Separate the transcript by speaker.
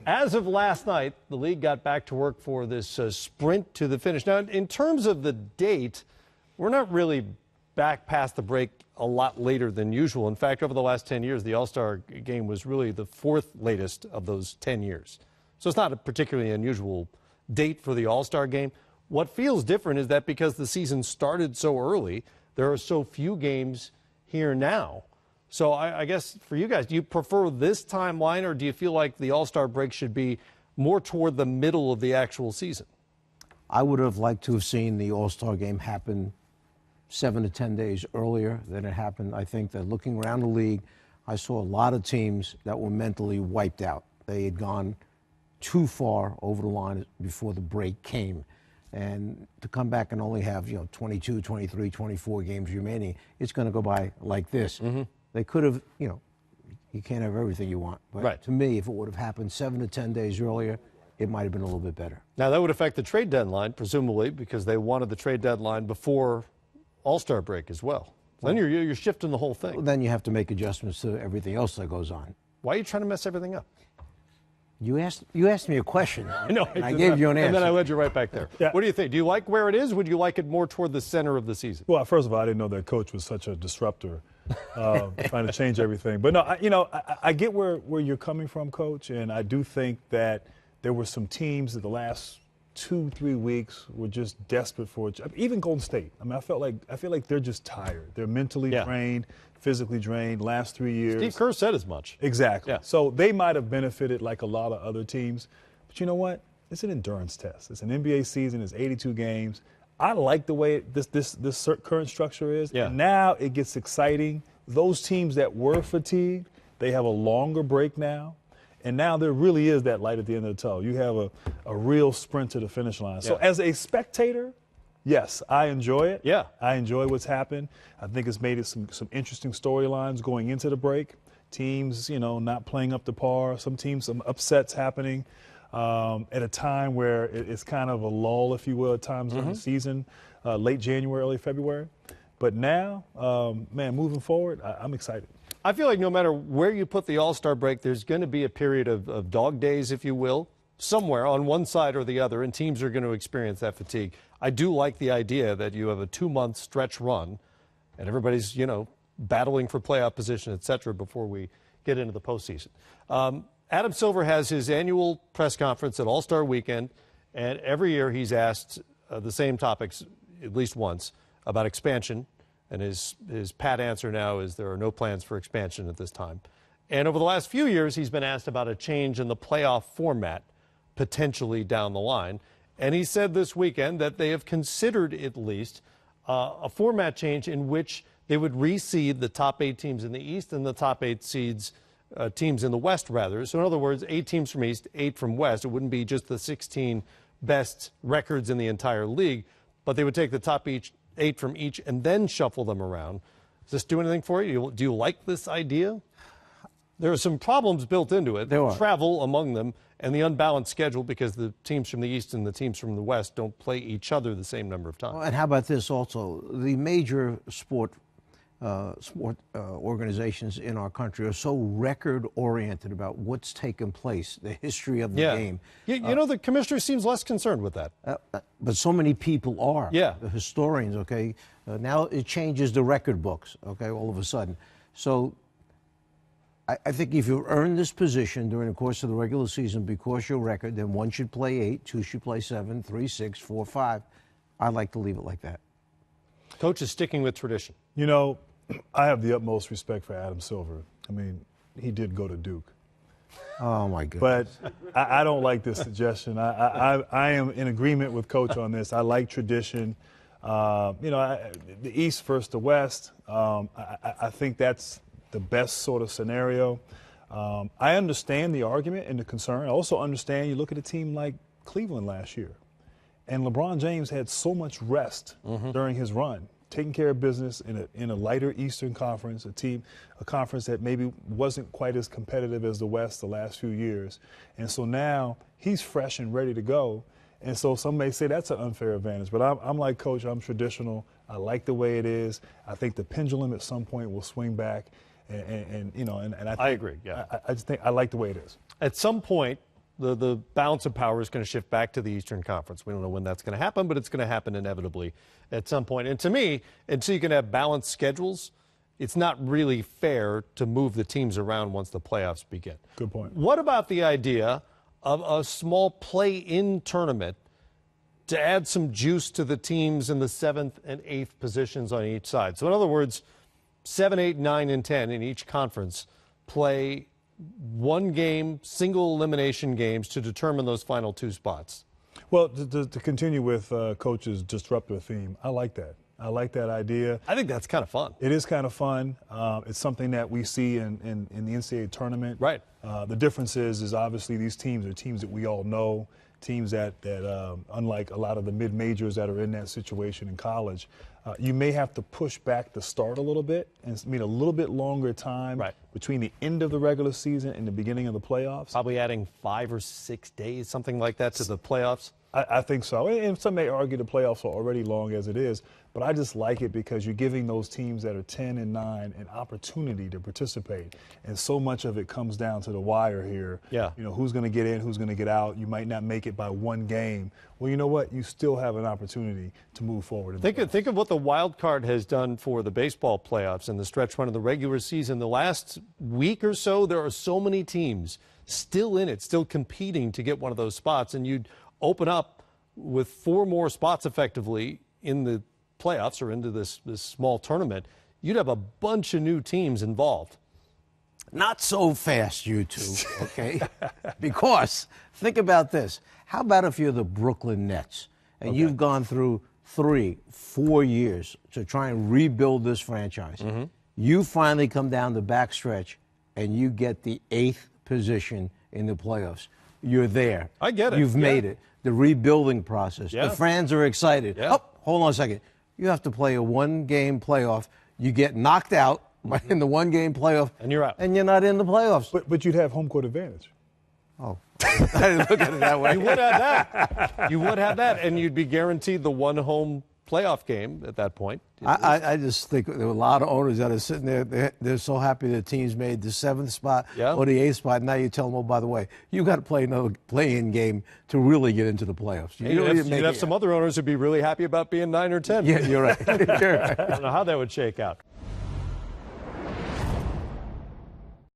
Speaker 1: As of last night, the league got back to work for this sprint to the finish. Now, in terms of the date, we're not really back past the break a lot later than usual. In fact, over the last 10 years, the All-Star game was really the fourth latest of those 10 years. So it's not a particularly unusual date for the All-Star game. What feels different is that because the season started so early, there are so few games here now. So I guess for you guys, do you prefer this timeline, or do you feel like the All-Star break should be more toward the middle of the actual season?
Speaker 2: I would have liked to have seen the All-Star game happen 7 to 10 days earlier than it happened. I think that looking around the league, I saw a lot of teams that were mentally wiped out. They had gone too far over the line before the break came. And to come back and only have, 22, 23, 24 games remaining, it's going to go by like this. Mm-hmm. They could have, you can't have everything you want. But
Speaker 1: right.
Speaker 2: To me, if it would have happened 7 to 10 days earlier, it might have been a little bit better.
Speaker 1: Now, that would affect the trade deadline, presumably, because they wanted the trade deadline before All-Star break as well. Then you're shifting the whole thing.
Speaker 2: Well, then you have to make adjustments to everything else that goes on.
Speaker 1: Why are you trying to mess everything up?
Speaker 2: You asked me a question.
Speaker 1: No,
Speaker 2: and I gave you an answer.
Speaker 1: And then I led you right back there.
Speaker 3: Yeah.
Speaker 1: What do you think? Do you like where it is? Would you like it more toward the center of the season?
Speaker 3: Well, first of all, I didn't know that coach was such a disruptor, trying to change everything. But no, I get where you're coming from, Coach, and I do think that there were some teams that the last 2-3 weeks were just desperate for it. Even Golden State. I mean, I feel like they're just tired. They're mentally drained, physically drained. Last 3 years.
Speaker 1: Steve Kerr said as much.
Speaker 3: Exactly.
Speaker 1: Yeah.
Speaker 3: So they might have benefited like a lot of other teams. But you know what? It's an endurance test. It's an NBA season. It's 82 games. I like the way this current structure is.
Speaker 1: Yeah.
Speaker 3: And now it gets exciting. Those teams that were fatigued, they have a longer break now. And now there really is that light at the end of the tunnel. You have a real sprint to the finish line. So as a spectator, yes, I enjoy it.
Speaker 1: Yeah.
Speaker 3: I enjoy what's happened. I think it's made it some interesting storylines going into the break. Teams, not playing up to par. Some teams, some upsets happening at a time where it's kind of a lull, if you will, at times during the season, late January, early February. But now, moving forward, I'm excited.
Speaker 1: I feel like no matter where you put the All-Star break, there's going to be a period of dog days, if you will, somewhere on one side or the other, and teams are going to experience that fatigue. I do like the idea that you have a 2-month stretch run, and everybody's, battling for playoff position, et cetera, before we get into the postseason. Adam Silver has his annual press conference at All-Star Weekend, and every year he's asked the same topics at least once about expansion. And his pat answer now is there are no plans for expansion at this time. And over the last few years, he's been asked about a change in the playoff format potentially down the line. And he said this weekend that they have considered at least a format change in which they would reseed the top 8 teams in the East and the top 8 seeds teams in the West, rather. So in other words, 8 teams from East, 8 from West. It wouldn't be just the 16 best records in the entire league, but they would take the top 8 from each and then shuffle them around. Does this do anything for you? Do you like this idea? There are some problems built into it.
Speaker 2: There are.
Speaker 1: Travel among them and the unbalanced schedule because the teams from the East and the teams from the West don't play each other the same number of times.
Speaker 2: Well, and how about this also? The major sport organizations in our country are so record-oriented about what's taken place, the history of the game.
Speaker 1: The commissioner seems less concerned with that.
Speaker 2: But so many people are.
Speaker 1: Yeah.
Speaker 2: The historians, okay? Now it changes the record books, okay, all of a sudden. So I think if you earn this position during the course of the regular season because your record, then 1 should play 8, 2 should play 7, 3, 6, 4, 5. I'd like to leave it like that.
Speaker 1: Coach is sticking with tradition.
Speaker 3: I have the utmost respect for Adam Silver. I mean, he did go to Duke.
Speaker 2: Oh, my goodness.
Speaker 3: But I don't like this suggestion. I am in agreement with Coach on this. I like tradition. The East versus the West, I think that's the best sort of scenario. I understand the argument and the concern. I also understand you look at a team like Cleveland last year, and LeBron James had so much rest during his run, taking care of business in a lighter Eastern Conference, a conference that maybe wasn't quite as competitive as the West the last few years. And so now he's fresh and ready to go. And so some may say that's an unfair advantage. But I'm like, Coach, I'm traditional. I like the way it is. I think the pendulum at some point will swing back. And I agree, yeah. I just think I like the way it is.
Speaker 1: At some point, the balance of power is going to shift back to the Eastern Conference. We don't know when that's going to happen, but it's going to happen inevitably at some point. And to me, until you can have balanced schedules, it's not really fair to move the teams around once the playoffs begin.
Speaker 3: Good point.
Speaker 1: What about the idea of a small play-in tournament to add some juice to the teams in the 7th and 8th positions on each side? So in other words, 7, 8, 9, and 10 in each conference play one game, single elimination games to determine those final 2 spots.
Speaker 3: Well, to continue with Coach's disruptive theme, I like that. I like that idea.
Speaker 1: I think that's kind of fun.
Speaker 3: It is kind of fun. It's something that we see in the NCAA tournament.
Speaker 1: Right.
Speaker 3: The difference is obviously these teams are teams that we all know, teams that unlike a lot of the mid-majors that are in that situation in college, you may have to push back the start a little bit and mean a little bit longer time between the end of the regular season and the beginning of the playoffs.
Speaker 1: Probably adding 5 or 6 days, something like that, to the playoffs.
Speaker 3: I think so. And some may argue the playoffs are already long as it is, but I just like it because you're giving those teams that are 10 and 9 an opportunity to participate. And so much of it comes down to the wire here.
Speaker 1: Yeah.
Speaker 3: You know, who's going to get in, who's going to get out. You might not make it by one game. Well, you know what? You still have an opportunity to move forward.
Speaker 1: Think of what the wild card has done for the baseball playoffs and the stretch run of the regular season. The last week or so, there are so many teams still in it, still competing to get one of those spots. And you'd open up with 4 more spots effectively in the playoffs or into this small tournament. You'd have a bunch of new teams involved.
Speaker 2: Not so fast, you two, okay? Because think about this. How about if you're the Brooklyn Nets and you've gone through 3, 4 years to try and rebuild this franchise. You finally come down the backstretch and you get the 8th position in the playoffs. You're there.
Speaker 1: I get it.
Speaker 2: You've made it. The rebuilding process.
Speaker 1: Yeah.
Speaker 2: The fans are excited.
Speaker 1: Yeah.
Speaker 2: Oh, hold on a second. You have to play a 1-game playoff. You get knocked out in the 1-game playoff.
Speaker 1: And you're out.
Speaker 2: And you're not in the playoffs.
Speaker 3: But you'd have home court advantage.
Speaker 2: Oh, I didn't look at it that way.
Speaker 1: You would have that. You would have that, and you'd be guaranteed the 1 home playoff game at that point.
Speaker 2: I just think there are a lot of owners that are sitting there. They're so happy their teams made the 7th spot or the 8th spot. Now you tell them, oh, by the way, you got to play another play-in game to really get into the playoffs.
Speaker 1: You'd have some other owners who'd be really happy about being 9 or 10.
Speaker 2: Yeah, you're right. You're right.
Speaker 1: I don't know how that would shake out.